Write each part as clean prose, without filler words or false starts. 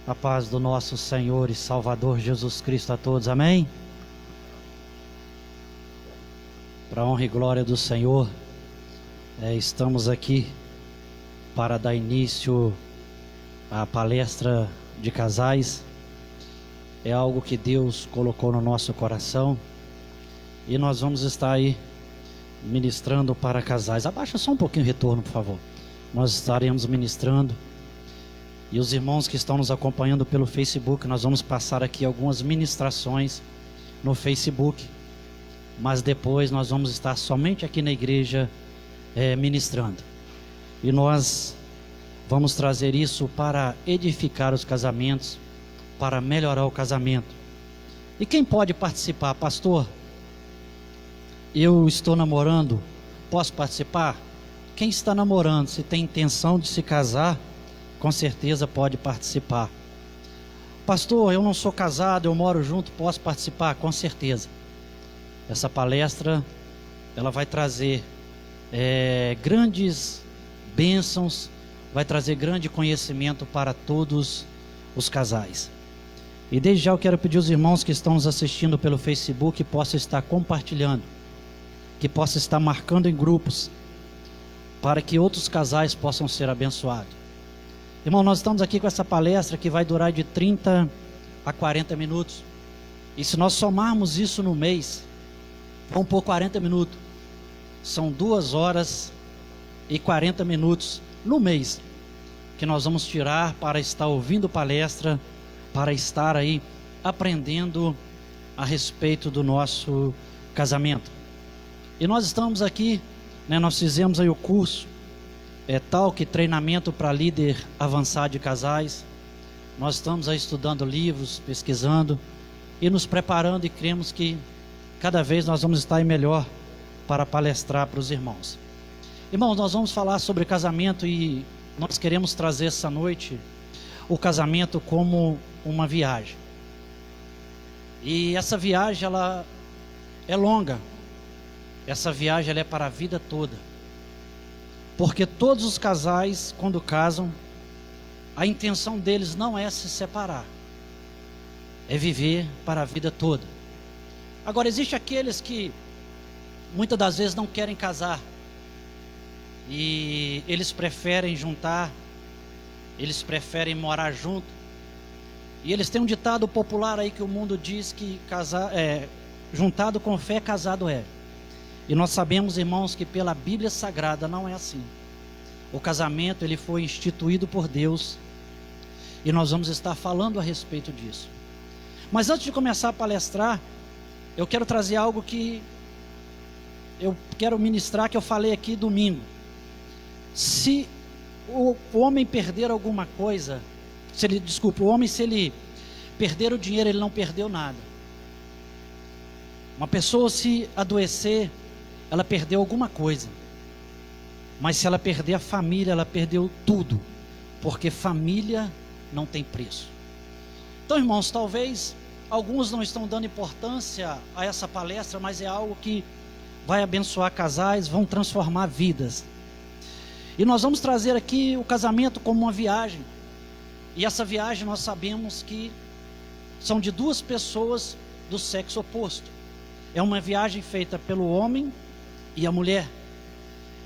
A paz do nosso Senhor e Salvador Jesus Cristo a todos, amém? Para a honra e glória do Senhor, estamos aqui para dar início à palestra de casais. É algo que Deus colocou no nosso coração e nós vamos estar aí ministrando para casais. Abaixa só um pouquinho o retorno, por favor. Nós estaremos ministrando. E os irmãos que estão nos acompanhando pelo Facebook, nós vamos passar aqui algumas ministrações no Facebook, mas depois nós vamos estar somente aqui na igreja ministrando. E nós vamos trazer isso para edificar os casamentos, para melhorar o casamento. E quem pode participar? Pastor, eu estou namorando, posso participar? Quem está namorando, se tem intenção de se casar, com certeza pode participar. Pastor, eu não sou casado, eu moro junto, posso participar? Com certeza. Essa palestra, ela vai trazer grandes bênçãos, vai trazer grande conhecimento para todos os casais. E desde já eu quero pedir aos irmãos que estão nos assistindo pelo Facebook, que possam estar compartilhando, que possam estar marcando em grupos, para que outros casais possam ser abençoados. Irmão, nós estamos aqui com essa palestra que vai durar de 30 a 40 minutos. E se nós somarmos isso no mês, vão por 40 minutos. São 2 horas e 40 minutos no mês que nós vamos tirar para estar ouvindo palestra, para estar aí aprendendo a respeito do nosso casamento. E nós estamos aqui, nós fizemos aí o curso Talk, treinamento para líder avançado de casais. Nós estamos aí estudando livros, pesquisando e nos preparando, e cremos que cada vez nós vamos estar melhor para palestrar para os irmãos. Irmãos, nós vamos falar sobre casamento e nós queremos trazer essa noite o casamento como uma viagem. E essa viagem, ela é longa. Essa viagem, ela é para a vida toda. Porque todos os casais, quando casam, a intenção deles não é se separar, é viver para a vida toda. Agora, existe aqueles que muitas das vezes não querem casar, e eles preferem juntar, eles preferem morar junto. E eles têm um ditado popular aí que o mundo diz que juntado com fé, casado é. E nós sabemos, irmãos, que pela Bíblia Sagrada não é assim. O casamento, ele foi instituído por Deus, e nós vamos estar falando a respeito disso. Mas antes de começar a palestrar, eu quero trazer algo que eu quero ministrar, que eu falei aqui domingo. Se o homem perder alguma coisa, se ele perder o dinheiro, ele não perdeu nada. Uma pessoa, se adoecer, ela perdeu alguma coisa. Mas se ela perder a família, ela perdeu tudo. Porque família não tem preço. Então, irmãos, talvez alguns não estão dando importância a essa palestra, mas é algo que vai abençoar casais, vão transformar vidas. E nós vamos trazer aqui o casamento como uma viagem. E essa viagem nós sabemos que são de 2 pessoas do sexo oposto. É uma viagem feita pelo homem e a mulher.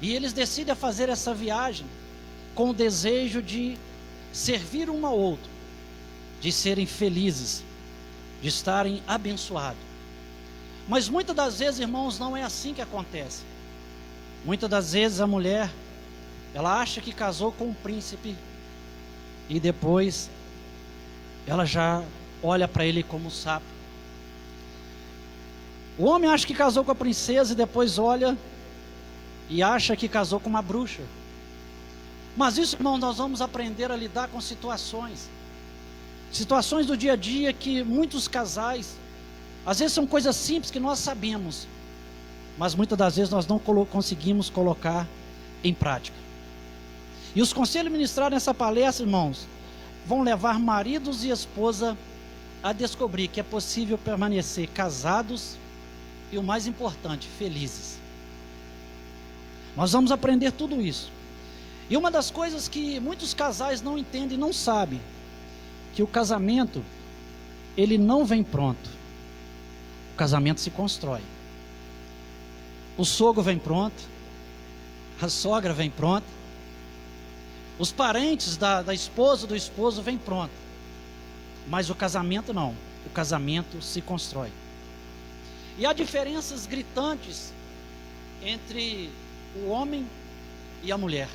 E eles decidem fazer essa viagem com o desejo de servir um ao outro, de serem felizes, de estarem abençoados. Mas muitas das vezes, irmãos, não é assim que acontece. Muitas das vezes a mulher, ela acha que casou com um príncipe, e depois ela já olha para ele como um sapo. O homem acha que casou com a princesa e depois olha e acha que casou com uma bruxa. Mas isso, irmão, nós vamos aprender a lidar com situações do dia a dia, que muitos casais, às vezes são coisas simples que nós sabemos, mas muitas das vezes nós não conseguimos colocar em prática. E os conselhos ministrados nessa palestra, irmãos, vão levar maridos e esposa a descobrir que é possível permanecer casados e, o mais importante, felizes. Nós vamos aprender tudo isso. E uma das coisas que muitos casais não entendem, não sabem, que o casamento, ele não vem pronto. O casamento se constrói. O sogro vem pronto, a sogra vem pronta, os parentes da esposa, do esposo vem pronto. Mas o casamento não, o casamento se constrói. E há diferenças gritantes entre o homem e a mulher.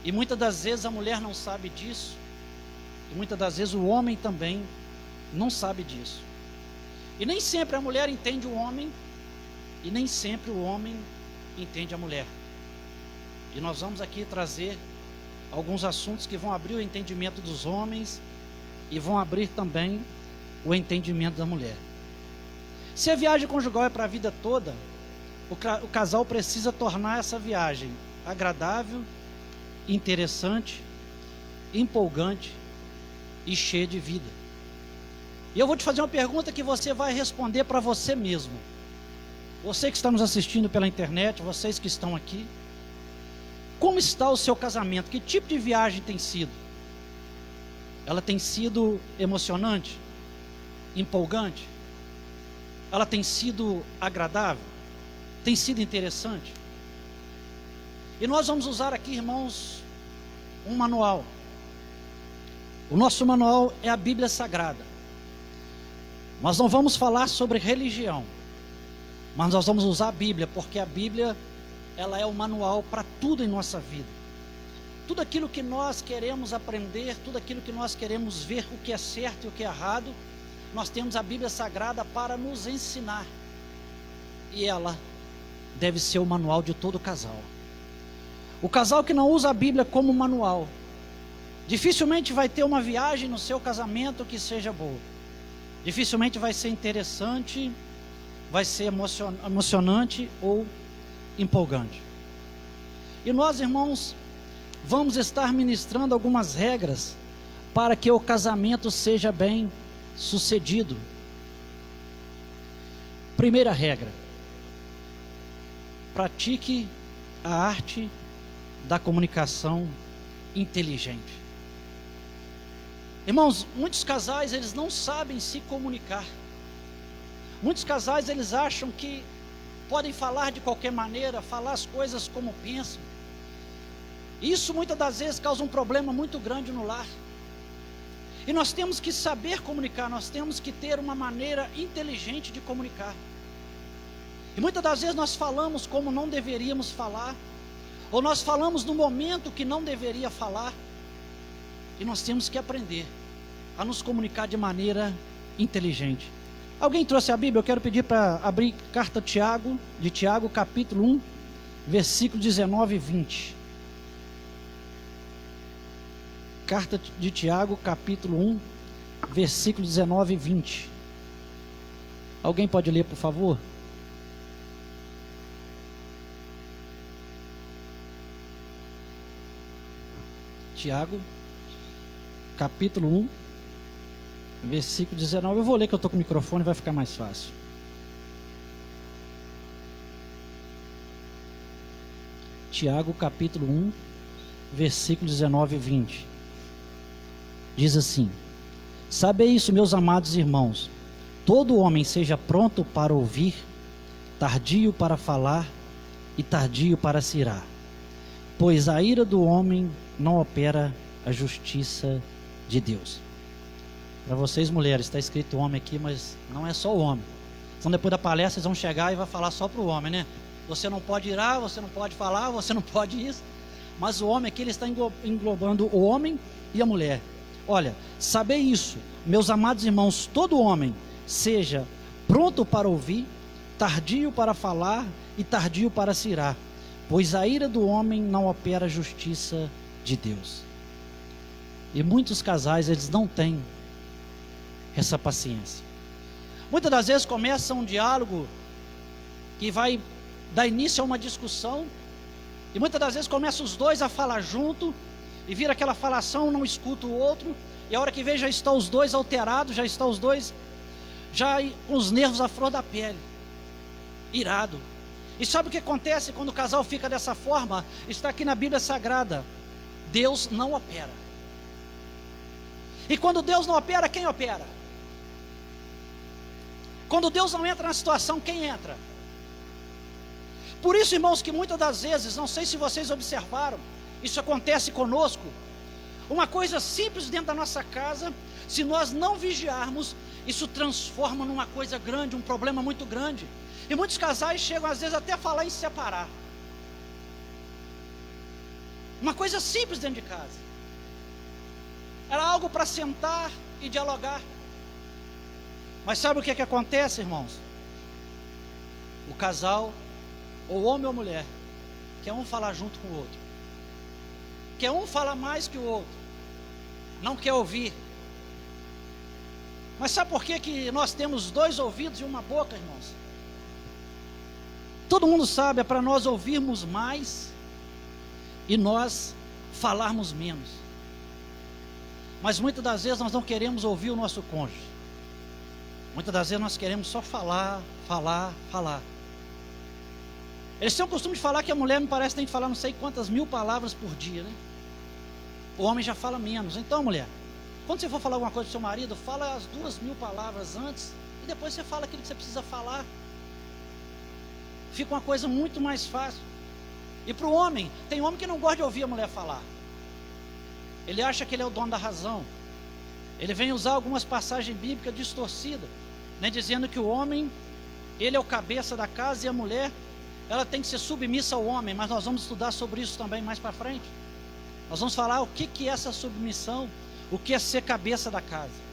E muitas das vezes a mulher não sabe disso, e muitas das vezes o homem também não sabe disso. E nem sempre a mulher entende o homem, e nem sempre o homem entende a mulher. E nós vamos aqui trazer alguns assuntos que vão abrir o entendimento dos homens e vão abrir também o entendimento da mulher. Se a viagem conjugal é para a vida toda, o casal precisa tornar essa viagem agradável, interessante, empolgante e cheia de vida. E eu vou te fazer uma pergunta que você vai responder para você mesmo. Você que está nos assistindo pela internet, vocês que estão aqui, como está o seu casamento? Que tipo de viagem tem sido? Ela tem sido emocionante? Empolgante? Ela tem sido agradável? Tem sido interessante? E nós vamos usar aqui, irmãos, um manual. O nosso manual é a Bíblia Sagrada. Nós não vamos falar sobre religião, mas nós vamos usar a Bíblia, porque a Bíblia, ela é o manual para tudo em nossa vida. Tudo aquilo que nós queremos aprender, tudo aquilo que nós queremos ver, o que é certo e o que é errado, nós temos a Bíblia Sagrada para nos ensinar. E ela deve ser o manual de todo casal. O casal que não usa a Bíblia como manual, dificilmente vai ter uma viagem no seu casamento que seja boa. Dificilmente vai ser interessante, vai ser emocionante ou empolgante. E nós, irmãos, vamos estar ministrando algumas regras para que o casamento seja bem sucedido. Primeira regra: pratique a arte da comunicação inteligente. Irmãos, muitos casais, eles não sabem se comunicar. Muitos casais, eles acham que podem falar de qualquer maneira, falar as coisas como pensam. Isso muitas das vezes causa um problema muito grande no lar. E nós temos que saber comunicar, nós temos que ter uma maneira inteligente de comunicar. E muitas das vezes nós falamos como não deveríamos falar, ou nós falamos no momento que não deveria falar. E nós temos que aprender a nos comunicar de maneira inteligente. Alguém trouxe a Bíblia? Eu quero pedir para abrir carta de Tiago, capítulo 1, versículo 19 e 20. Carta de Tiago, capítulo 1, versículo 19 e 20. Alguém pode ler, por favor? Tiago, capítulo 1, versículo 19. Eu vou ler que eu estou com o microfone, vai ficar mais fácil. Tiago, capítulo 1, versículo 19 e 20. Diz assim: sabei isso, meus amados irmãos, todo homem seja pronto para ouvir, tardio para falar e tardio para se irar, pois a ira do homem não opera a justiça de Deus. Para vocês mulheres, está escrito homem aqui, mas não é só o homem. Então depois da palestra vocês vão chegar e vai falar só para o homem, né? Você não pode irar, você não pode falar, você não pode isso. Mas o homem aqui, ele está englobando o homem e a mulher. Olha, sabei isso, meus amados irmãos, todo homem seja pronto para ouvir, tardio para falar e tardio para se irar, pois a ira do homem não opera a justiça de Deus. E muitos casais, eles não têm essa paciência. Muitas das vezes começa um diálogo que vai dar início a uma discussão, e muitas das vezes começam os dois a falar junto, e vira aquela falação, um não escuta o outro, e a hora que vê já estão os dois alterados, já estão os dois já com os nervos à flor da pele, irado. E sabe o que acontece quando o casal fica dessa forma? Está aqui na Bíblia Sagrada: Deus não opera. E quando Deus não opera, quem opera? Quando Deus não entra na situação, quem entra? Por isso, irmãos, que muitas das vezes, não sei se vocês observaram, isso acontece conosco, uma coisa simples dentro da nossa casa, se nós não vigiarmos, isso transforma numa coisa grande, um problema muito grande. E muitos casais chegam às vezes até a falar em separar. Uma coisa simples dentro de casa. Era algo para sentar e dialogar. Mas sabe o que acontece, irmãos? O casal, ou homem ou mulher, quer um falar junto com o outro. Quer um falar mais que o outro. Não quer ouvir. Mas sabe por que nós temos 2 ouvidos e uma boca, irmãos? Todo mundo sabe, é para nós ouvirmos mais e nós falarmos menos. Mas muitas das vezes nós não queremos ouvir o nosso cônjuge. Muitas das vezes nós queremos só falar. Eles têm o costume de falar que a mulher, me parece, tem que falar não sei quantas 1000 palavras por dia, né? O homem já fala menos. Então, mulher, quando você for falar alguma coisa para o seu marido, fala as 2000 palavras antes e depois você fala aquilo que você precisa falar. Fica uma coisa muito mais fácil. E para o homem, tem homem que não gosta de ouvir a mulher falar. Ele acha que ele é o dono da razão. Ele vem usar algumas passagens bíblicas distorcidas, né, dizendo que o homem, ele é o cabeça da casa e a mulher, ela tem que ser submissa ao homem. Mas nós vamos estudar sobre isso também mais para frente. Nós vamos falar o que é essa submissão, o que é ser cabeça da casa.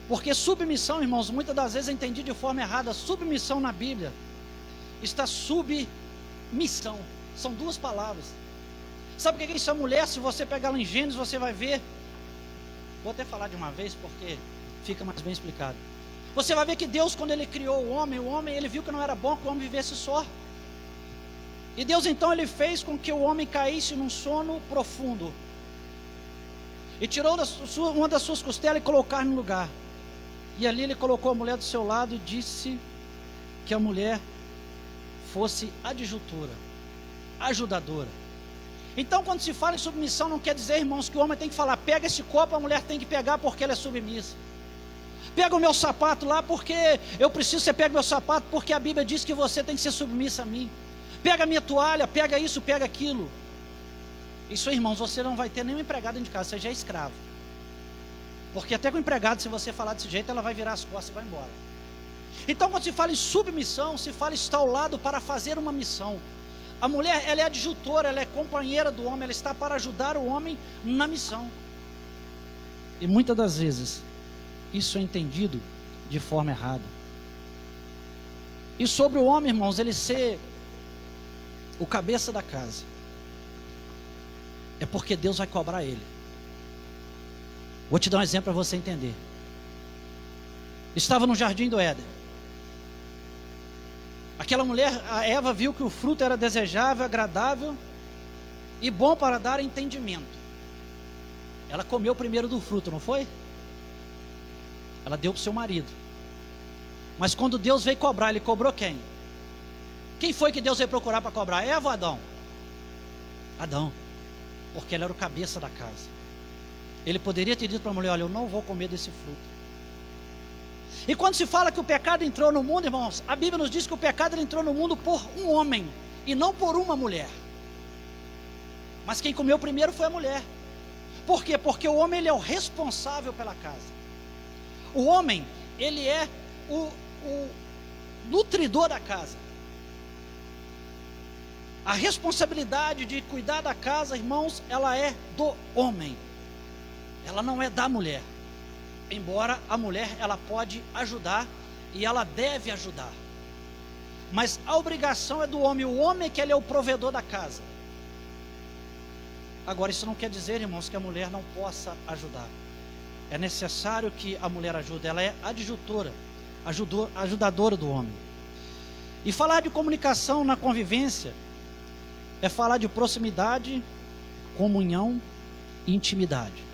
Porque submissão, irmãos, muitas das vezes é entendido de forma errada. Submissão na Bíblia está submissão. São 2 palavras. Sabe o que é isso? A mulher, se você pegar lá em Gênesis, você vai ver. Vou até falar de uma vez, porque fica mais bem explicado. Você vai ver que Deus, quando Ele criou o homem, ele viu que não era bom que o homem vivesse só. E Deus então, Ele fez com que o homem caísse num sono profundo. E tirou uma das suas costelas e colocou no lugar. E ali Ele colocou a mulher do seu lado e disse que a mulher fosse adjutora, ajudadora. Então, quando se fala em submissão, não quer dizer, irmãos, que o homem tem que falar, pega esse copo, a mulher tem que pegar porque ela é submissa. Pega o meu sapato lá porque eu preciso, você pega o meu sapato porque a Bíblia diz que você tem que ser submissa a mim. Pega a minha toalha, pega isso, pega aquilo. Isso, irmãos, você não vai ter nenhum empregado dentro de casa, você já é escravo. Porque até com o empregado, se você falar desse jeito, ela vai virar as costas e vai embora. Então, quando se fala em submissão, se fala estar ao lado para fazer uma missão. A mulher, ela é adjutora, ela é companheira do homem, ela está para ajudar o homem na missão. E muitas das vezes, isso é entendido de forma errada. E sobre o homem, irmãos, ele ser o cabeça da casa, é porque Deus vai cobrar ele. Vou te dar um exemplo para você entender. Estava no jardim do Éden. Aquela mulher, a Eva, viu que o fruto era desejável, agradável e bom para dar entendimento. Ela comeu primeiro do fruto, não foi? Ela deu para o seu marido. Mas quando Deus veio cobrar, Ele cobrou quem? Quem foi que Deus veio procurar para cobrar? Eva ou Adão? Adão. Porque ele era o cabeça da casa. Ele poderia ter dito para a mulher, olha, eu não vou comer desse fruto. E quando se fala que o pecado entrou no mundo, irmãos, a Bíblia nos diz que o pecado entrou no mundo por um homem e não por uma mulher. Mas quem comeu primeiro foi a mulher. Por quê? Porque o homem, ele é o responsável pela casa. O homem, ele é o nutridor da casa. A responsabilidade de cuidar da casa, irmãos, ela é do homem. Ela não é da mulher. Embora a mulher, ela pode ajudar e ela deve ajudar. Mas a obrigação é do homem. O homem é que ele é o provedor da casa. Agora, isso não quer dizer, irmãos, que a mulher não possa ajudar. É necessário que a mulher ajude. Ela é adjutora, ajudadora do homem. E falar de comunicação na convivência é falar de proximidade, comunhão e intimidade.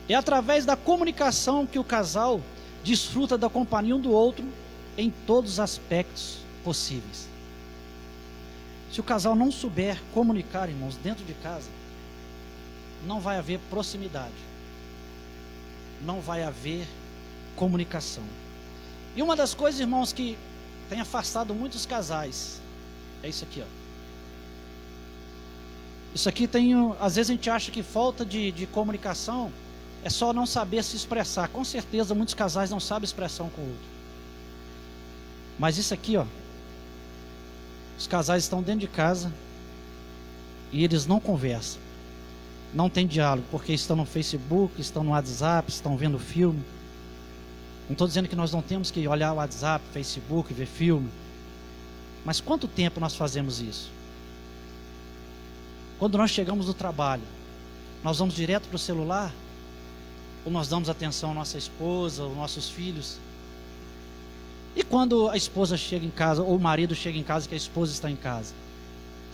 É através da comunicação que o casal desfruta da companhia um do outro em todos os aspectos possíveis. Se o casal não souber comunicar, irmãos, dentro de casa, não vai haver proximidade, não vai haver comunicação. E uma das coisas, irmãos, que tem afastado muitos casais é isso aqui, ó. Isso aqui tem, às vezes a gente acha que falta de comunicação é só não saber se expressar. Com certeza muitos casais não sabem expressar um com o outro. Mas isso aqui, ó, os casais estão dentro de casa e eles não conversam, não tem diálogo, porque estão no Facebook, estão no WhatsApp, estão vendo filme. Não estou dizendo que nós não temos que olhar o WhatsApp, Facebook, ver filme. Mas quanto tempo nós fazemos isso? Quando nós chegamos do trabalho, nós vamos direto para o celular? Ou nós damos atenção à nossa esposa, aos nossos filhos? E quando a esposa chega em casa, ou o marido chega em casa, que a esposa está em casa,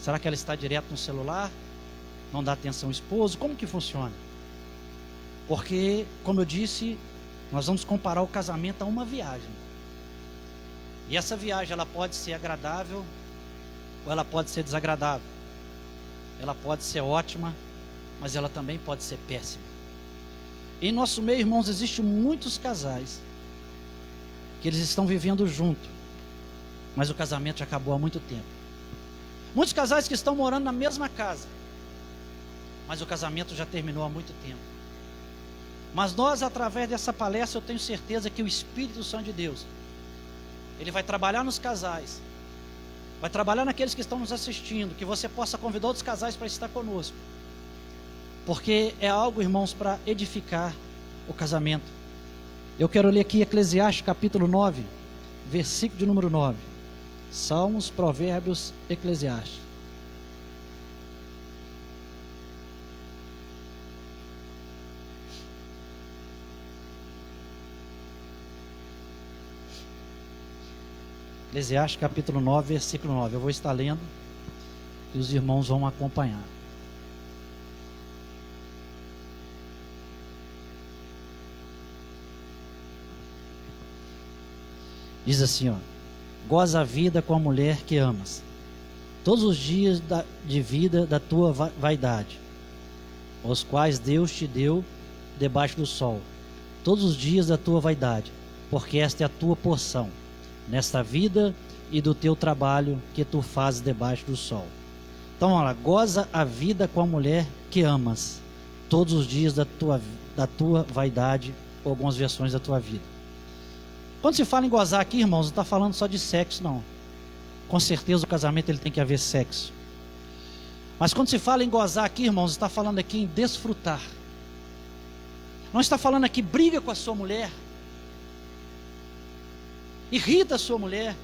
será que ela está direto no celular? Não dá atenção ao esposo? Como que funciona? Porque, como eu disse, nós vamos comparar o casamento a uma viagem. E essa viagem, ela pode ser agradável, ou ela pode ser desagradável. Ela pode ser ótima, mas ela também pode ser péssima. Em nosso meio, irmãos, existem muitos casais que eles estão vivendo junto, mas o casamento já acabou há muito tempo. Muitos casais que estão morando na mesma casa, mas o casamento já terminou há muito tempo. Mas nós, através dessa palestra, eu tenho certeza que o Espírito Santo de Deus, ele vai trabalhar nos casais, vai trabalhar naqueles que estão nos assistindo, que você possa convidar outros casais para estar conosco, porque é algo, irmãos, para edificar o casamento. Eu quero ler aqui Eclesiastes capítulo 9, versículo de número 9. Salmos, Provérbios, Eclesiastes. Eclesiastes capítulo 9, versículo 9. Eu vou estar lendo e os irmãos vão acompanhar. Diz assim, ó: goza a vida com a mulher que amas, todos os dias de vida da tua vaidade, os quais Deus te deu debaixo do sol, todos os dias da tua vaidade, porque esta é a tua porção nesta vida e do teu trabalho que tu fazes debaixo do sol. Então, olha, goza a vida com a mulher que amas, todos os dias da tua vaidade, ou algumas versões da tua vida. Quando se fala em gozar aqui, irmãos, não está falando só de sexo, não. Com certeza o casamento ele tem que haver sexo. Mas quando se fala em gozar aqui, irmãos, está falando aqui em desfrutar. Não está falando aqui briga com a sua mulher, irrita a sua mulher,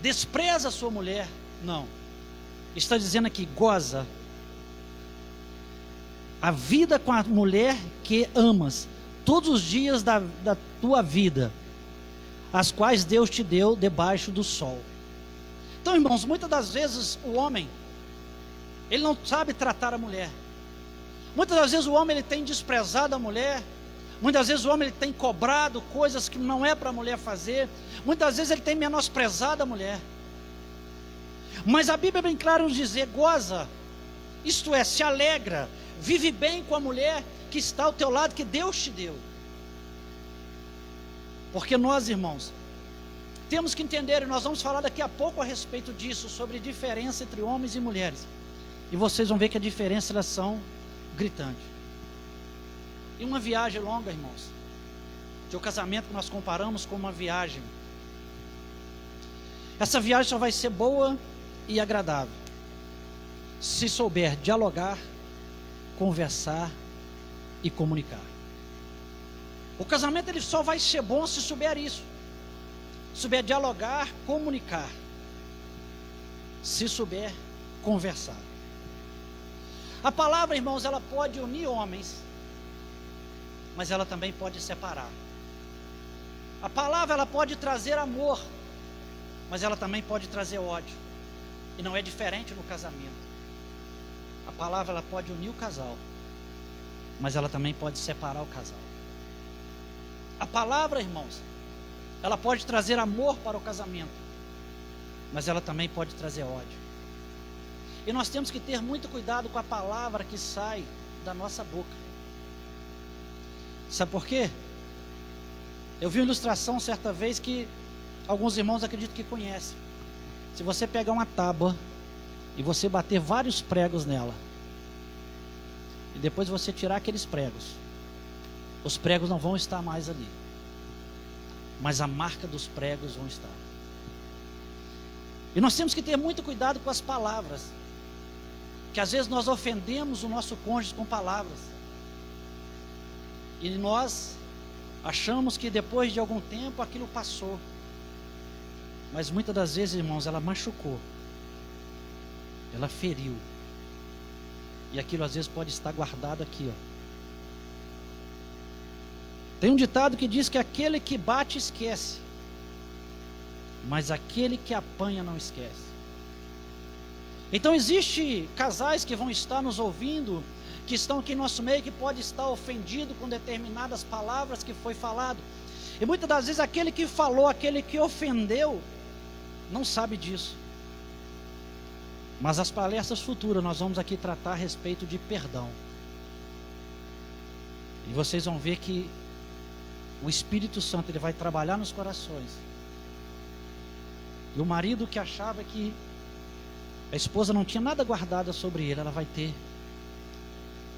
despreza a sua mulher. Não. Está dizendo aqui, goza a vida com a mulher que amas, todos os dias da tua vida, as quais Deus te deu debaixo do sol. Então, irmãos, muitas das vezes o homem, ele não sabe tratar a mulher. Muitas das vezes o homem ele tem desprezado a mulher. Muitas vezes o homem ele tem cobrado coisas que não é para a mulher fazer. Muitas vezes ele tem menosprezado a mulher. Mas a Bíblia é bem clara nos dizer, goza, isto é, se alegra, vive bem com a mulher que está ao teu lado, que Deus te deu. Porque nós, irmãos, temos que entender, e nós vamos falar daqui a pouco a respeito disso, sobre diferença entre homens e mulheres. E vocês vão ver que a diferença, elas são gritantes. E uma viagem longa, irmãos, de um casamento que nós comparamos com uma viagem. Essa viagem só vai ser boa e agradável se souber dialogar, conversar e comunicar. O casamento ele só vai ser bom se souber isso. Souber dialogar, comunicar. Se souber conversar. A palavra, irmãos, ela pode unir homens, mas ela também pode separar. A palavra ela pode trazer amor, mas ela também pode trazer ódio. E não é diferente no casamento. A palavra ela pode unir o casal, mas ela também pode separar o casal. A palavra, irmãos, ela pode trazer amor para o casamento, mas ela também pode trazer ódio. E nós temos que ter muito cuidado com a palavra que sai da nossa boca. Sabe por quê? Eu vi uma ilustração certa vez que alguns irmãos acredito que conhecem. Se você pegar uma tábua e você bater vários pregos nela, e depois você tirar aqueles pregos, os pregos não vão estar mais ali, mas a marca dos pregos vão estar. E nós temos que ter muito cuidado com as palavras, que às vezes nós ofendemos o nosso cônjuge com palavras, e nós achamos que depois de algum tempo aquilo passou, mas muitas das vezes, irmãos, ela machucou, ela feriu, e aquilo às vezes pode estar guardado aqui, ó. Tem um ditado que diz que aquele que bate esquece, mas aquele que apanha não esquece. Então existe casais que vão estar nos ouvindo, que estão aqui no nosso meio, que pode estar ofendido com determinadas palavras que foi falado, e muitas das vezes aquele que falou, aquele que ofendeu, não sabe disso. Mas as palestras futuras nós vamos aqui tratar a respeito de perdão, e vocês vão ver que o Espírito Santo ele vai trabalhar nos corações. E o marido que achava que a esposa não tinha nada guardado sobre ele, ela vai ter.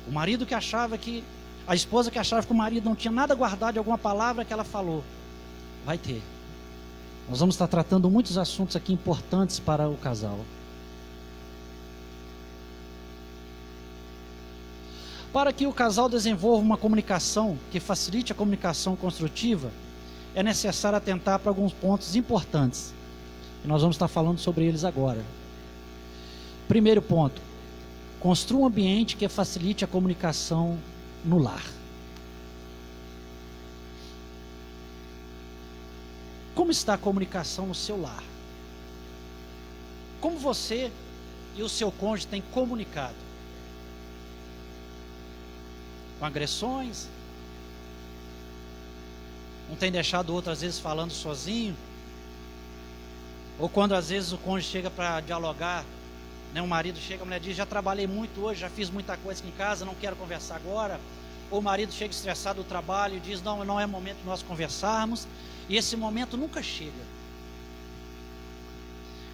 O marido que achava que a esposa que achava que o marido não tinha nada guardado de alguma palavra que ela falou, vai ter. Nós vamos estar tratando muitos assuntos aqui importantes para o casal. Para que o casal desenvolva uma comunicação que facilite a comunicação construtiva, é necessário atentar para alguns pontos importantes. E nós vamos estar falando sobre eles agora. Primeiro ponto: construa um ambiente que facilite a comunicação no lar. Como está a comunicação no seu lar? Como você e o seu cônjuge têm comunicado? Com agressões? Um tem deixado o outro às vezes falando sozinho? Ou quando às vezes o cônjuge chega para dialogar, né, o marido chega, a mulher diz: já trabalhei muito hoje, já fiz muita coisa aqui em casa, não quero conversar agora. Ou o marido chega estressado do trabalho e diz: não é momento de nós conversarmos, e esse momento nunca chega.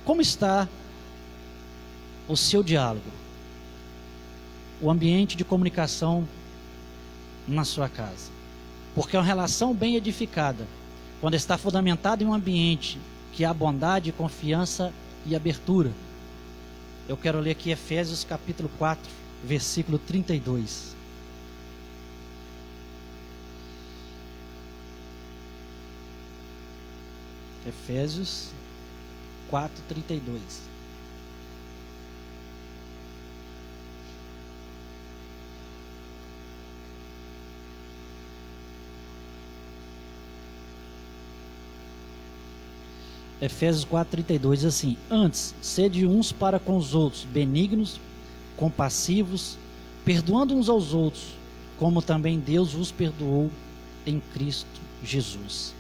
Como está o seu diálogo? O ambiente de comunicação na sua casa? Porque uma relação bem edificada, quando está fundamentada em um ambiente que há bondade, confiança e abertura. Eu quero ler aqui Efésios capítulo 4, versículo 32. Efésios 4, 32. Efésios 4:32, assim: antes, sede uns para com os outros, benignos, compassivos, perdoando uns aos outros, como também Deus vos perdoou em Cristo Jesus.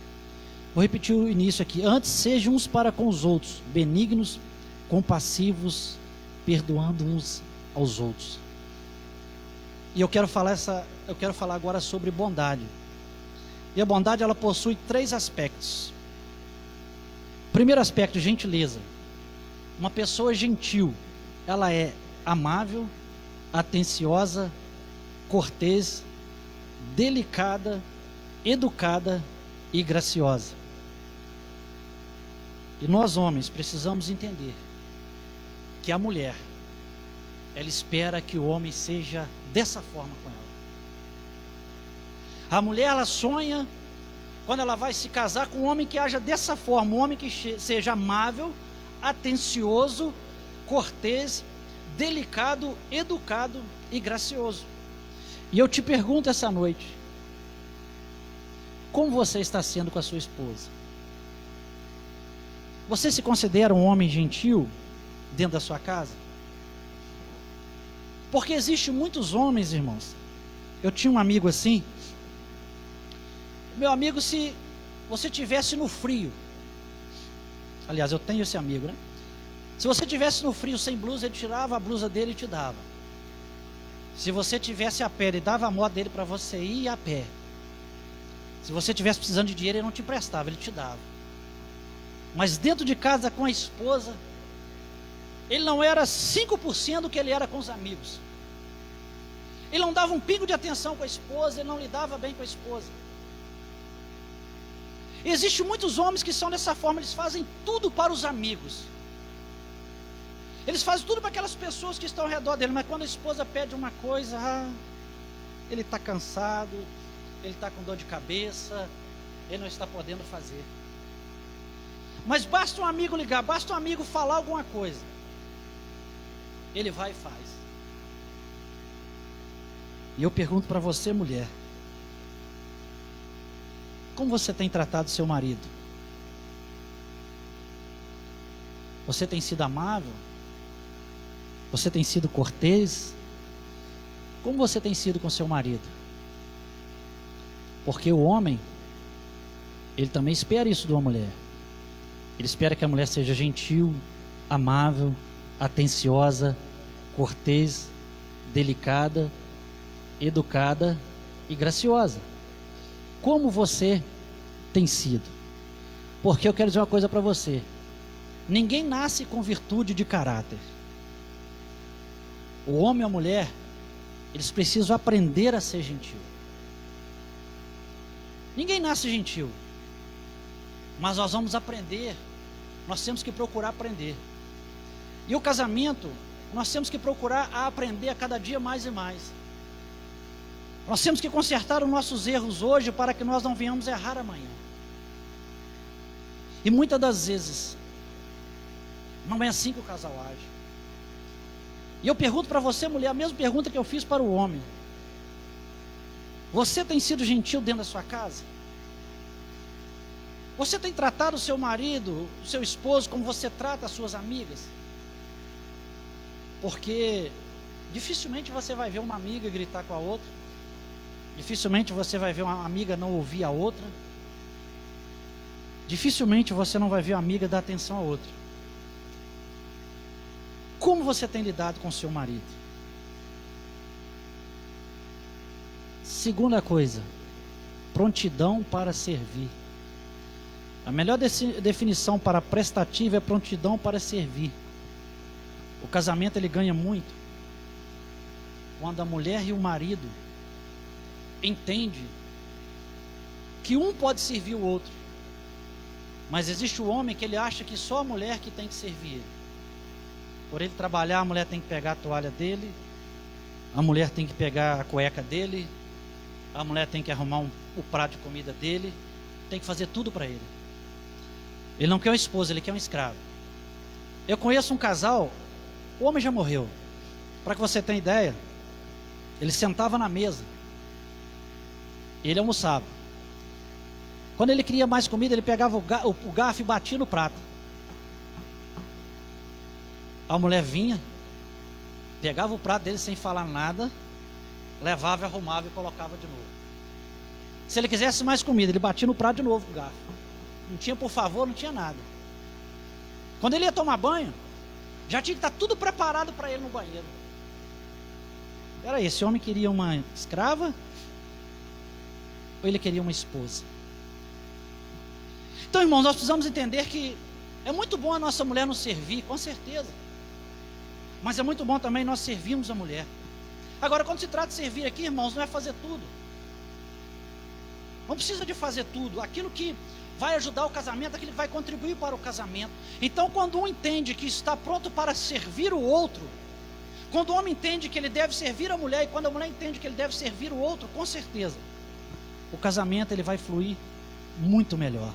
Vou repetir o início aqui: antes, sede uns para com os outros, benignos, compassivos, perdoando uns aos outros. E eu quero falar agora sobre bondade. E a bondade, ela possui 3 aspectos. Primeiro aspecto, gentileza. Uma pessoa gentil, ela é amável, atenciosa, cortês, delicada, educada e graciosa. E nós homens precisamos entender que a mulher, ela espera que o homem seja dessa forma com ela. A mulher, ela sonha quando ela vai se casar com um homem que haja dessa forma, um homem que seja amável, atencioso, cortês, delicado, educado e gracioso. E eu te pergunto essa noite: como você está sendo com a sua esposa? Você se considera um homem gentil dentro da sua casa? Porque existem muitos homens, irmãos. Eu tinha um amigo assim. Meu amigo, se você tivesse no frio, aliás, eu tenho esse amigo, né? Se você tivesse no frio sem blusa, ele tirava a blusa dele e te dava. Se você tivesse a pé, ele dava a moto dele para você ir a pé. Se você tivesse precisando de dinheiro, ele não te emprestava, ele te dava. Mas dentro de casa com a esposa, ele não era 5% do que ele era com os amigos. Ele não dava um pingo de atenção com a esposa, ele não lidava bem com a esposa. Existem muitos homens que são dessa forma, eles fazem tudo para os amigos. Eles fazem tudo para aquelas pessoas que estão ao redor dele, mas quando a esposa pede uma coisa, ele está cansado, ele está com dor de cabeça, ele não está podendo fazer. Mas basta um amigo ligar, basta um amigo falar alguma coisa, ele vai e faz. E eu pergunto para você, mulher, como você tem tratado seu marido? Você tem sido amável? Você tem sido cortês? Como você tem sido com seu marido? Porque o homem, ele também espera isso de uma mulher. Ele espera que a mulher seja gentil, amável, atenciosa, cortês, delicada, educada e graciosa. Como você tem sido? Porque eu quero dizer uma coisa para você: ninguém nasce com virtude de caráter. O homem e a mulher, eles precisam aprender a ser gentil. Ninguém nasce gentil, mas nós vamos aprender. Nós temos que procurar aprender. E o casamento, nós temos que procurar aprender a cada dia mais e mais. Nós temos que consertar os nossos erros hoje para que nós não venhamos errar amanhã. E muitas das vezes não é assim que o casal age. E eu pergunto para você, mulher, a mesma pergunta que eu fiz para o homem: você tem sido gentil dentro da sua casa? Você tem tratado o seu marido, o seu esposo, como você trata as suas amigas? Porque dificilmente você vai ver uma amiga gritar com a outra. Dificilmente você vai ver uma amiga não ouvir a outra. Dificilmente você não vai ver uma amiga dar atenção a outra. Como você tem lidado com seu marido? Segunda coisa, prontidão para servir. A melhor definição para prestativo é prontidão para servir. O casamento, ele ganha muito quando a mulher e o marido entendem que um pode servir o outro. Mas existe o homem que ele acha que só a mulher que tem que servir ele. Por ele trabalhar, a mulher tem que pegar a toalha dele, a mulher tem que pegar a cueca dele, a mulher tem que arrumar o prato de comida dele, tem que fazer tudo para ele. Ele não quer uma esposa, ele quer um escravo. Eu conheço um casal, o homem já morreu. Para que você tenha ideia, ele sentava na mesa, ele almoçava. Quando ele queria mais comida, ele pegava o garfo e batia no prato. A mulher vinha, pegava o prato dele sem falar nada, levava, arrumava e colocava de novo. Se ele quisesse mais comida, ele batia no prato de novo com o garfo. Não tinha por favor, não tinha nada. Quando ele ia tomar banho, já tinha que estar tudo preparado para ele no banheiro. Era isso, esse homem queria uma escrava ou ele queria uma esposa? Então, irmãos, nós precisamos entender que é muito bom a nossa mulher nos servir, com certeza. Mas é muito bom também nós servirmos a mulher. Agora, quando se trata de servir aqui, irmãos, não é fazer tudo. Não precisa de fazer tudo. Aquilo que vai ajudar o casamento, aquilo que vai contribuir para o casamento. Então, quando um entende que está pronto para servir o outro, quando o homem entende que ele deve servir a mulher, e quando a mulher entende que ele deve servir o outro, com certeza, o casamento ele vai fluir muito melhor.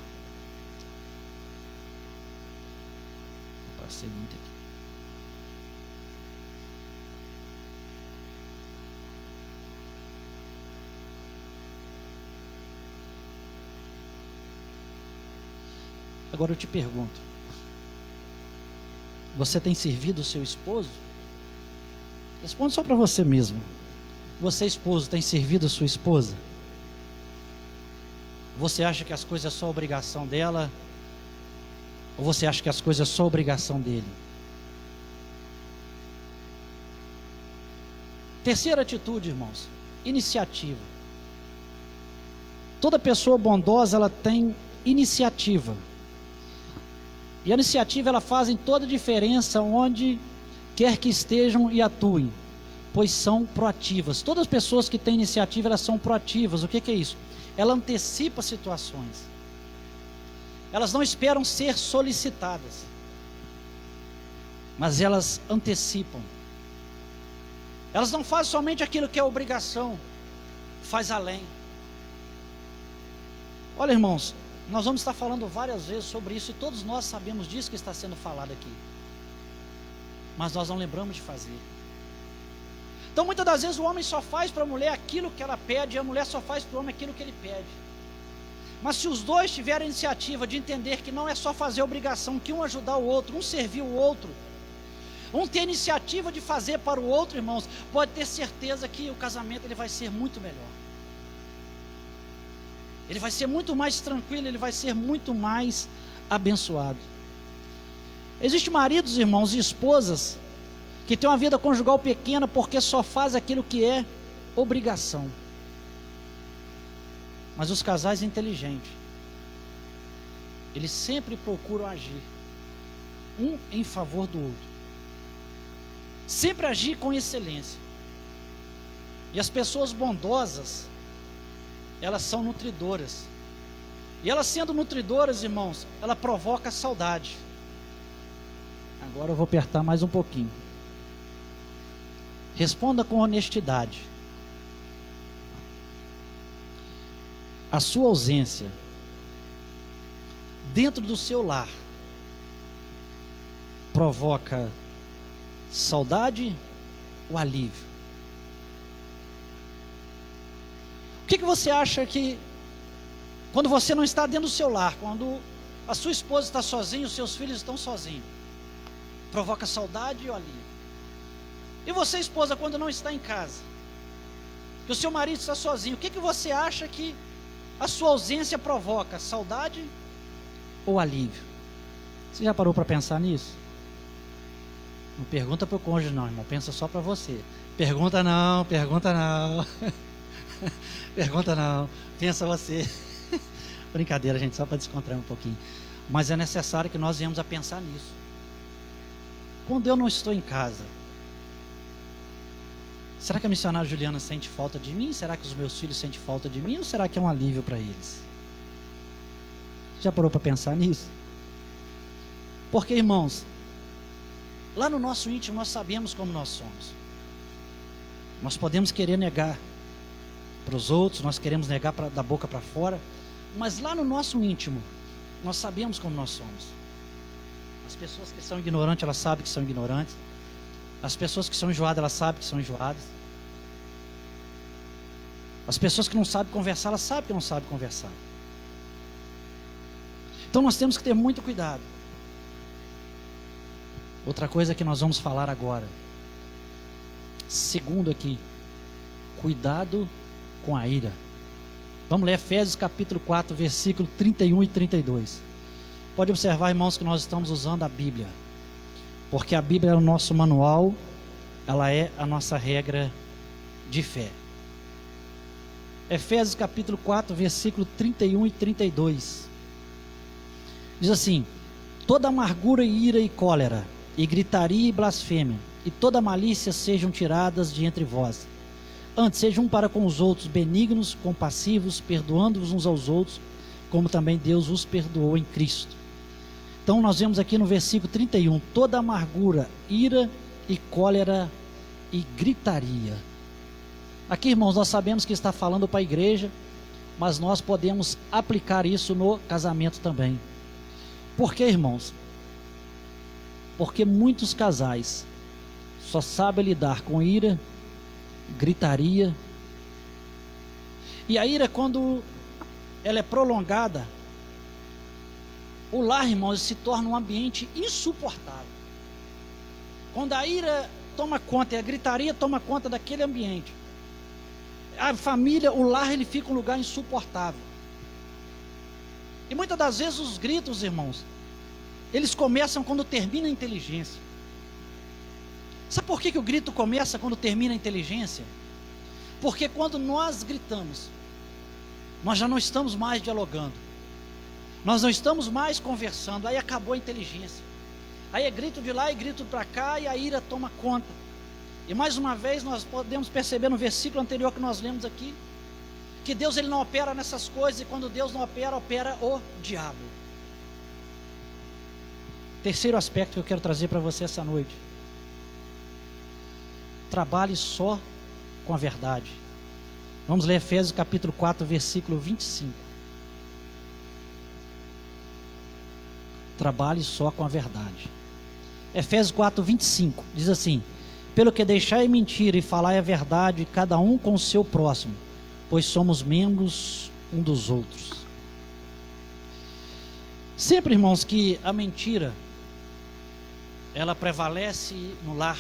Passei muito aqui. Agora eu te pergunto: você tem servido o seu esposo? Responde só para você mesmo. Você, esposo, tem servido a sua esposa? Você acha que as coisas é só obrigação dela? Ou você acha que as coisas é só obrigação dele? Terceira atitude, irmãos, iniciativa. Toda pessoa bondosa, ela tem iniciativa. E a iniciativa, ela faz toda a diferença onde quer que estejam e atuem, pois são proativas. Todas as pessoas que têm iniciativa, elas são proativas. O que é isso? Ela antecipa situações. Elas não esperam ser solicitadas, mas elas antecipam. Elas não fazem somente aquilo que é obrigação, faz além. Olha, irmãos, nós vamos estar falando várias vezes sobre isso, e todos nós sabemos disso que está sendo falado aqui, mas nós não lembramos de fazer. Então muitas das vezes o homem só faz para a mulher aquilo que ela pede, e a mulher só faz para o homem aquilo que ele pede. Mas se os dois tiverem a iniciativa de entender que não é só fazer obrigação, que um ajudar o outro, um servir o outro, um ter iniciativa de fazer para o outro, irmãos, pode ter certeza que o casamento ele vai ser muito melhor. Ele vai ser muito mais tranquilo, ele vai ser muito mais abençoado. Existem maridos, irmãos, e esposas que têm uma vida conjugal pequena porque só faz aquilo que é obrigação. Mas os casais inteligentes, eles sempre procuram agir um em favor do outro, sempre agir com excelência. E as pessoas bondosas, elas são nutridoras, e elas sendo nutridoras, irmãos, ela provoca saudade. Agora eu vou apertar mais um pouquinho. Responda com honestidade. A sua ausência dentro do seu lar provoca saudade ou alívio? O que você acha que, quando você não está dentro do seu lar, quando a sua esposa está sozinha, os seus filhos estão sozinhos, provoca saudade ou alívio? E você, esposa, quando não está em casa, que o seu marido está sozinho, o que você acha que a sua ausência provoca? Saudade ou alívio? Você já parou para pensar nisso? Não pergunta para o cônjuge não, irmão, pensa só para você. Pergunta não, pergunta não. Pergunta não, pensa você. Brincadeira, gente, só para descontrair um pouquinho. Mas é necessário que nós venhamos a pensar nisso. Quando eu não estou em casa, será que a missionária Juliana sente falta de mim? Será que os meus filhos sentem falta de mim? Ou será que é um alívio para eles? Já parou para pensar nisso? Porque, irmãos, lá no nosso íntimo nós sabemos como nós somos. Nós podemos querer negar para os outros, nós queremos negar da boca para fora, mas lá no nosso íntimo nós sabemos como nós somos. As pessoas que são ignorantes, elas sabem que são ignorantes. As pessoas que são enjoadas, elas sabem que são enjoadas. As pessoas que não sabem conversar, elas sabem que não sabem conversar. Então nós temos que ter muito cuidado. Outra coisa que nós vamos falar agora, segundo aqui, cuidado com a ira. Vamos ler Efésios capítulo 4, versículo 31 e 32. Pode observar, irmãos, que nós estamos usando a Bíblia, porque a Bíblia é o nosso manual, ela é a nossa regra de fé. Efésios capítulo 4, versículo 31 e 32. Diz assim: toda amargura e ira e cólera, e gritaria e blasfêmia, e toda malícia sejam tiradas de entre vós. Antes, sejam um para com os outros benignos, compassivos, perdoando-vos uns aos outros, como também Deus vos perdoou em Cristo. Então nós vemos aqui no versículo 31, toda amargura, ira e cólera e gritaria. Aqui, irmãos, nós sabemos que está falando para a igreja, mas nós podemos aplicar isso no casamento também. Por quê, irmãos? Porque muitos casais só sabem lidar com ira, gritaria. E a ira, quando ela é prolongada, o lar, irmãos, se torna um ambiente insuportável. Quando a ira toma conta e a gritaria toma conta daquele ambiente, a família, o lar, ele fica um lugar insuportável. E muitas das vezes os gritos, irmãos, eles começam quando termina a inteligência. Sabe por que o grito começa quando termina a inteligência? Porque quando nós gritamos, nós já não estamos mais dialogando, nós não estamos mais conversando, aí acabou a inteligência. Aí é grito de lá e grito para cá, e a ira toma conta. E mais uma vez nós podemos perceber no versículo anterior que nós lemos aqui, que Deus ele não opera nessas coisas, e quando Deus não opera, opera o diabo. Terceiro aspecto que eu quero trazer para você essa noite: trabalhe só com a verdade. Vamos ler Efésios capítulo 4, versículo 25. Trabalhe só com a verdade. Efésios 4, 25 diz assim: pelo que deixai mentira e falai a verdade, cada um com o seu próximo, pois somos membros um dos outros. Sempre, irmãos, que a mentira ela prevalece no lar,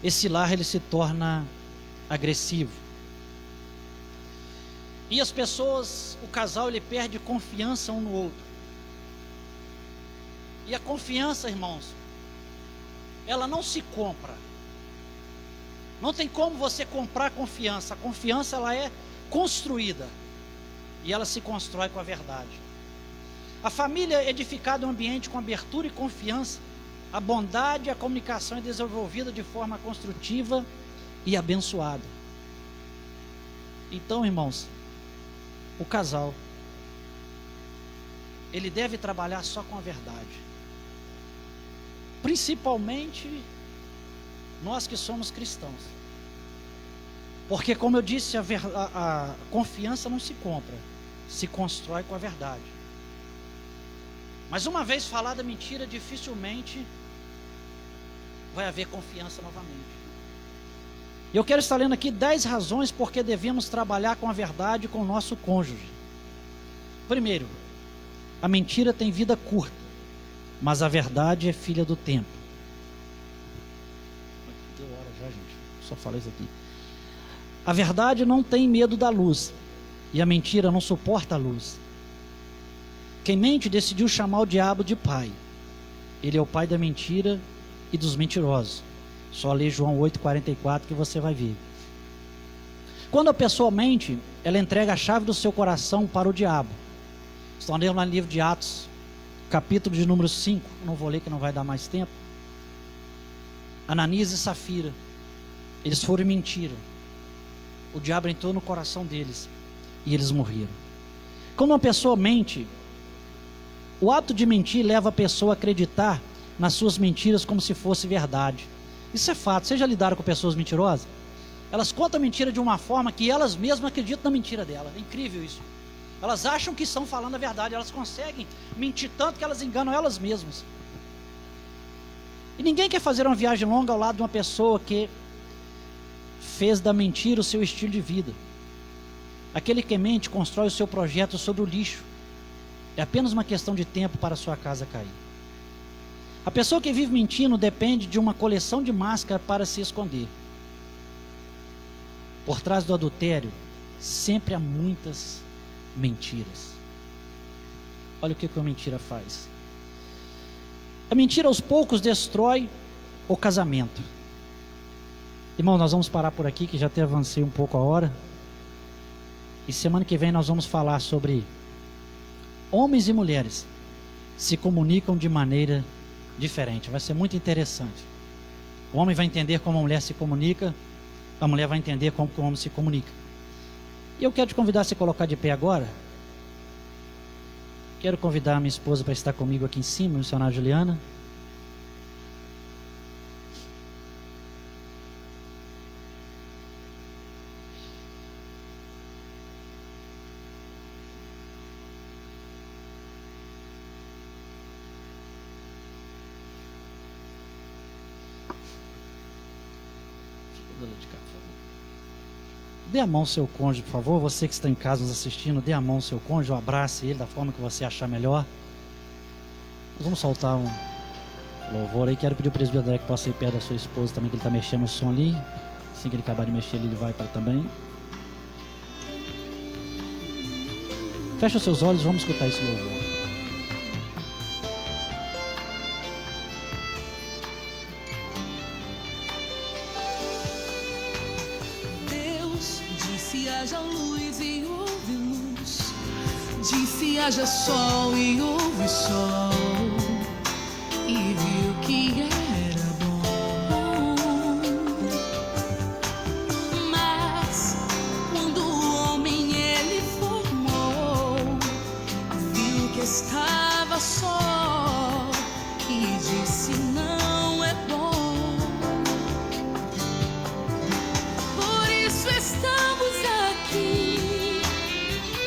esse lar ele se torna agressivo. E as pessoas, o casal ele perde confiança um no outro. E a confiança, irmãos, ela não se compra. Não tem como você comprar confiança. A confiança ela é construída, e ela se constrói com a verdade. A família é edificada em um ambiente com abertura e confiança. A bondade e a comunicação é desenvolvida de forma construtiva e abençoada. Então, irmãos, o casal ele deve trabalhar só com a verdade. Principalmente nós que somos cristãos. Porque, como eu disse, a confiança não se compra, se constrói com a verdade. Mas uma vez falada a mentira, dificilmente vai haver confiança novamente. E eu quero estar lendo aqui 10 razões porque devemos trabalhar com a verdade com o nosso cônjuge. Primeiro, a mentira tem vida curta, mas a verdade é filha do tempo. Deu hora já, gente. Só falei isso aqui. A verdade não tem medo da luz, e a mentira não suporta a luz. Quem mente decidiu chamar o diabo de pai. Ele é o pai da mentira e dos mentirosos. Só lê João 8,44 que você vai ver. Quando a pessoa mente, ela entrega a chave do seu coração para o diabo. Estão lendo lá no livro de Atos, capítulo de número 5, não vou ler que não vai dar mais tempo. Ananias e Safira, eles foram e mentiram. O diabo entrou no coração deles e eles morreram. Quando uma pessoa mente, o ato de mentir leva a pessoa a acreditar nas suas mentiras como se fosse verdade. Isso é fato. Vocês já lidaram com pessoas mentirosas? Elas contam a mentira de uma forma que elas mesmas acreditam na mentira dela. É incrível isso. Elas acham que estão falando a verdade. Elas conseguem mentir tanto que elas enganam elas mesmas. E ninguém quer fazer uma viagem longa ao lado de uma pessoa que fez da mentira o seu estilo de vida. Aquele que mente constrói o seu projeto sobre o lixo. É apenas uma questão de tempo para a sua casa cair. A pessoa que vive mentindo depende de uma coleção de máscaras para se esconder. Por trás do adultério, sempre há muitas mentiras. Olha o que a mentira faz. A mentira aos poucos destrói o casamento. Irmão, nós vamos parar por aqui que já até avancei um pouco a hora. E semana que vem nós vamos falar sobre homens e mulheres se comunicam de maneira diferente. Vai ser muito interessante. O homem vai entender como a mulher se comunica, a mulher vai entender como que o homem se comunica. E eu quero te convidar a se colocar de pé agora. Quero convidar a minha esposa para estar comigo aqui em cima, a missionária Juliana. Dê a mão ao seu cônjuge, por favor. Você que está em casa nos assistindo, dê a mão ao seu cônjuge, abrace ele da forma que você achar melhor. Nós vamos soltar um louvor aí. Quero pedir ao presbítero André que possa ir perto da sua esposa também, que ele está mexendo o som ali. Assim que ele acabar de mexer, ele vai para também. Feche os seus olhos, vamos escutar esse louvor. haja luz e houve luz. Disse haja sol e houve sol. E viu que era bom. Mas quando o homem ele formou, viu que estava só e disse não é bom. Por isso estamos aqui.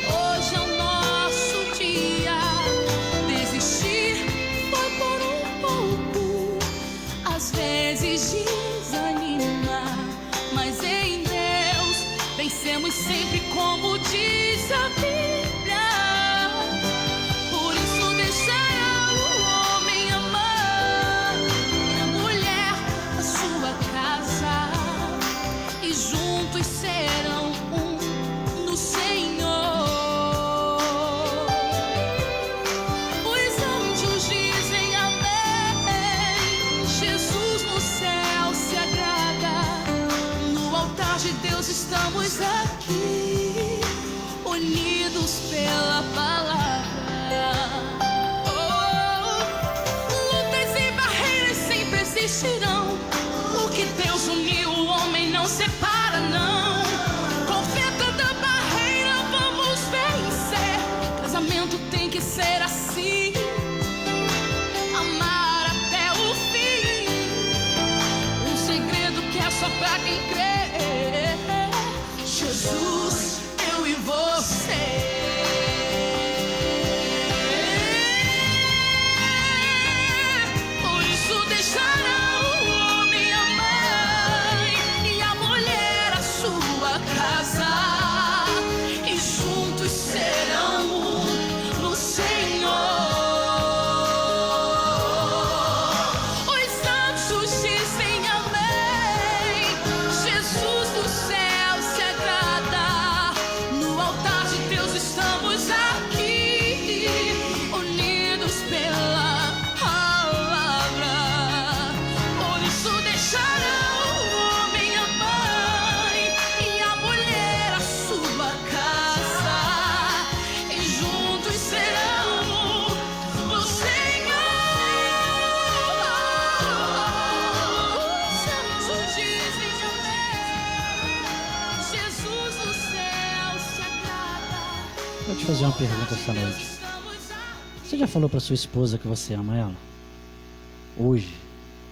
Hoje é o nosso dia. Desistir foi por um pouco, às vezes desanima, mas em Deus vencemos sempre, como diz a Bíblia. Por isso deixará o homem amar e a mulher a sua casa, e juntos serão um no Senhor. Os anjos dizem amém. Jesus no céu se agrada. No altar de Deus estamos aqui, unidos pela palavra. Lutas e barreiras sempre existirão. O que Deus uniu, o homem não separa, não. Com fé toda barreira vamos vencer. Casamento tem que ser assim, amar até o fim. Um segredo que é só pra quem crê. Jesus, eu e você. Por isso deixará o homem a mãe e a mulher a sua casa, e juntos serão um no Senhor. Os anjos dizem amém. Jesus do céu se agrada. No altar de Deus estamos aqui, unidos pela palavra. Por isso deixará o homem a mãe e a mulher a sua casa, e juntos serão no Senhor. Os anjos dizem amém. Jesus no céu se agrada. Vou te fazer uma pergunta essa noite. Você já falou para sua esposa que você ama ela? Hoje?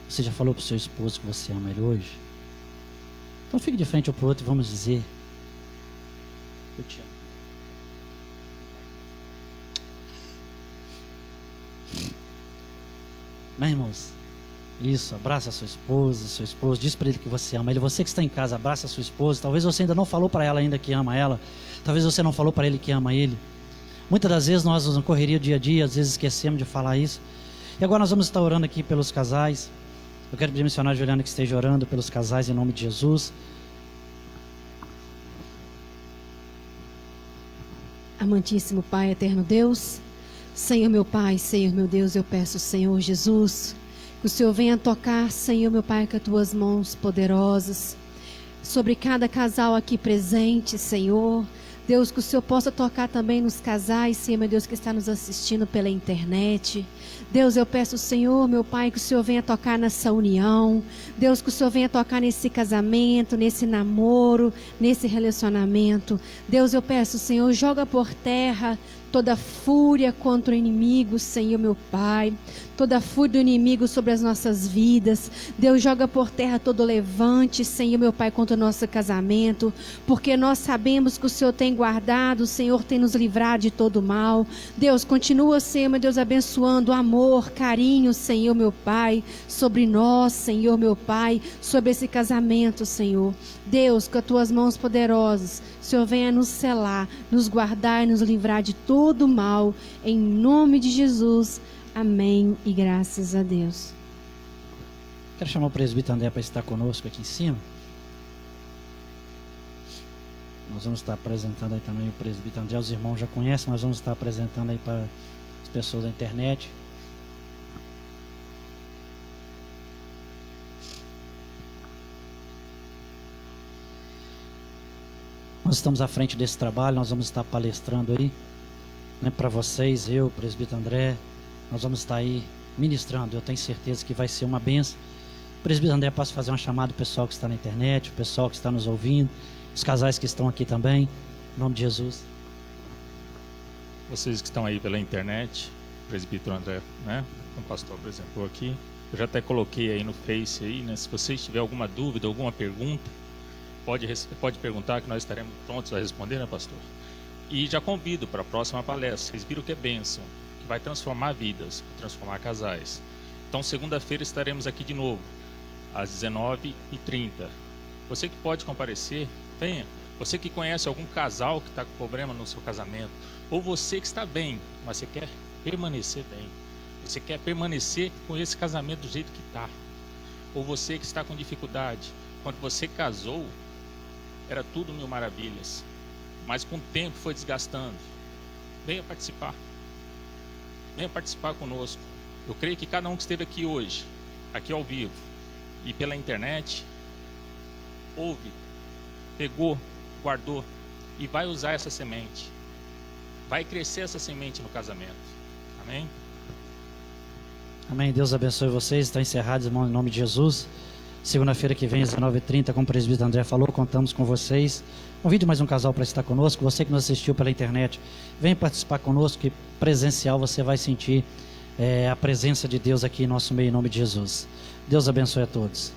Você já falou para o seu esposo que você ama ele hoje? Então fique de frente um para o outro e vamos dizer: eu te amo. Mas, irmãos, isso, abraça a sua esposa, seu esposo, diz para ele que você ama ele. Você que está em casa, abraça a sua esposa. Talvez você ainda não falou para ela ainda que ama ela. Talvez você não falou para ele que ama ele. Muitas das vezes nós, na correria dia a dia, às vezes esquecemos de falar isso. E agora nós vamos estar orando aqui pelos casais. Eu quero pedir ao missionário Juliana que esteja orando pelos casais em nome de Jesus. Amantíssimo Pai, eterno Deus, Senhor meu Pai, Senhor meu Deus, eu peço, Senhor Jesus, que o Senhor venha tocar, Senhor meu Pai, com as tuas mãos poderosas sobre cada casal aqui presente, Senhor. Deus, que o Senhor possa tocar também nos casais, Senhor meu Deus, que está nos assistindo pela internet. Deus, eu peço, Senhor, meu Pai, que o Senhor venha tocar nessa união. Deus, que o Senhor venha tocar nesse casamento, nesse namoro, nesse relacionamento. Deus, eu peço, Senhor, joga por terra toda fúria contra o inimigo, Senhor, meu Pai. Toda fúria do inimigo sobre as nossas vidas. Deus, joga por terra todo levante, Senhor, meu Pai, contra o nosso casamento. Porque nós sabemos que o Senhor tem guardado, o Senhor tem nos livrado de todo mal. Deus, continua, Senhor, meu Deus, abençoando amor, carinho, Senhor, meu Pai, sobre nós, Senhor, meu Pai, sobre esse casamento, Senhor. Deus, com as tuas mãos poderosas, o Senhor venha nos selar, nos guardar e nos livrar de todo mal. Em nome de Jesus. Amém e graças a Deus. Quero chamar o presbítero André para estar conosco aqui em cima. Nós vamos estar apresentando aí também o presbítero André. Os irmãos já conhecem, mas vamos estar apresentando aí para as pessoas da internet. Nós estamos à frente desse trabalho, nós vamos estar palestrando aí, né, para vocês, eu, o presbítero André, nós vamos estar aí ministrando. Eu tenho certeza que vai ser uma bênção. O presbítero André, posso fazer uma chamada ao pessoal que está na internet, o pessoal que está nos ouvindo, os casais que estão aqui também, em nome de Jesus. Vocês que estão aí pela internet, o presbítero André, né, o pastor apresentou aqui, eu já até coloquei aí no Face aí, né, se vocês tiverem alguma dúvida, alguma pergunta, pode perguntar que nós estaremos prontos a responder, né, pastor? E já convido para a próxima palestra. Vocês viram que é bênção, que vai transformar vidas, transformar casais. Então, segunda-feira estaremos aqui de novo, às 19h30. Você que pode comparecer, venha. Você que conhece algum casal que está com problema no seu casamento, ou você que está bem, mas você quer permanecer bem. Você quer permanecer com esse casamento do jeito que está. Ou você que está com dificuldade. Quando você casou, era tudo mil maravilhas. Mas com o tempo foi desgastando. Venha participar. Venha participar conosco. Eu creio que cada um que esteve aqui hoje, aqui ao vivo, e pela internet, ouve, pegou, guardou e vai usar essa semente. Vai crescer essa semente no casamento. Amém? Amém. Deus abençoe vocês. Está encerrado, irmão, em nome de Jesus. Segunda-feira que vem, às 19h30, como o presbítero André falou, contamos com vocês. Convide mais um casal para estar conosco. Você que nos assistiu pela internet, vem participar conosco, que presencial você vai sentir a presença de Deus aqui em nosso meio, em nome de Jesus. Deus abençoe a todos.